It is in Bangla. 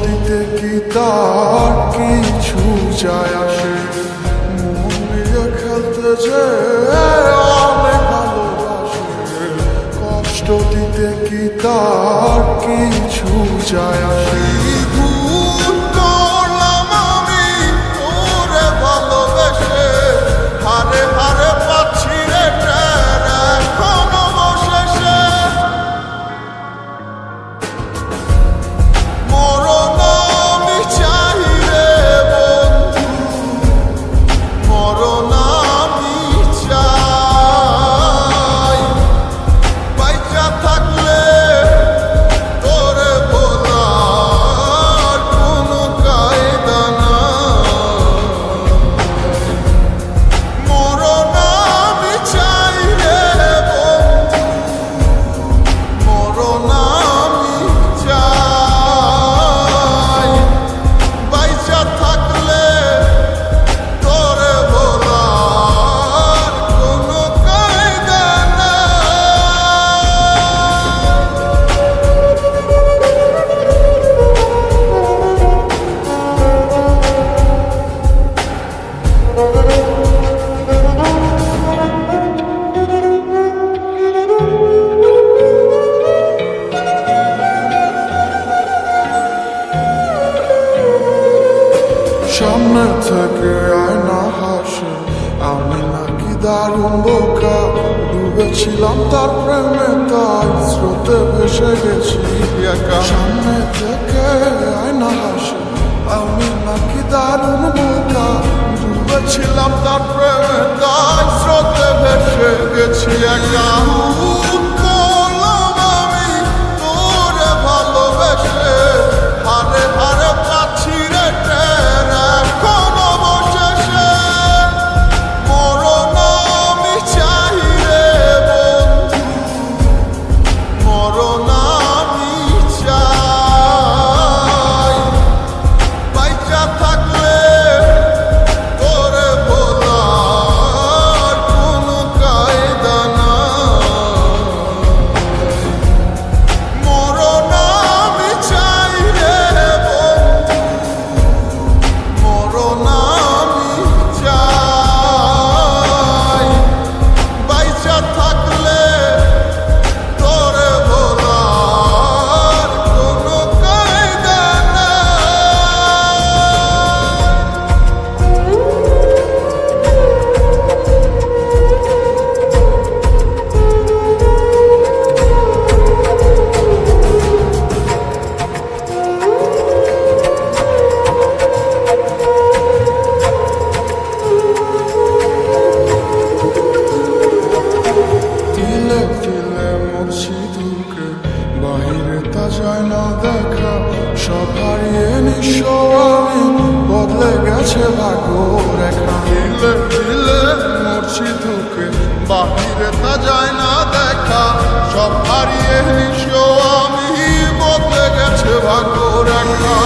দিতে কি তার কিছু যায় আসে? মন নিয়ে খেলতে যে অনেক ভালোবাসে, কষ্ট দিতে কি তার কিছু যায় আসে? ভুল করলাম আমি তোরে ভালোবেসে, হারে হারে পাচ্ছি রে টের এখনো অবশেষে। মরণ আমি চাই রে বন্ধু, মরণ আমি চাই। বাইচা থাকলে তোরে ভোলার কোনো কায়দা নাই। মরণ আমি চাই রে বন্ধু, মরণ আমি চাই। বাইচা থাকলে তোরে ভোলার কোনো কায়দা সামনে থেকে আয়না হাসে, আমি নাকি দারুণ বোকা। ডুবেছিলাম তার প্রেমে, তাই স্রোতে ভেসে গেছি একা। সামনে থেকে আয়না হাসে, আমি নাকি দারুণ বোকা। ডুবেছিলাম তার প্রেমে, তাই স্রোতে ভেসে গেছি একা। ভুল করলাম আমি তোরে ভালোবেসে, হারে হারে পাচ্ছি রে টের এখনো অবশেষে। মরণ আমি চাই রে বন্ধু, মরণ আমি চাই। বাইচা থাকলে তোরে ভোলার কোনো কায়দা নাই। মরণ আমি চাই রে বন্ধু, মরণ আমি চাই। বাইচা থাকলে তোরে ভোলার কোনো কায়দা নাই। তিলে তিলে মরছি দুকে, বাহিরে তা যায় না দেখা। সব হারিয়ে নিঃস্ব আমি, বদলে গেছে ভাগ্য রেখা। দিলে দিলে মরছি ধুকে, বাহিরে তা যায় না দেখা। সব হারিয়ে নিঃস্ব আমি, বদলে গেছে ভাগ্য রেখা।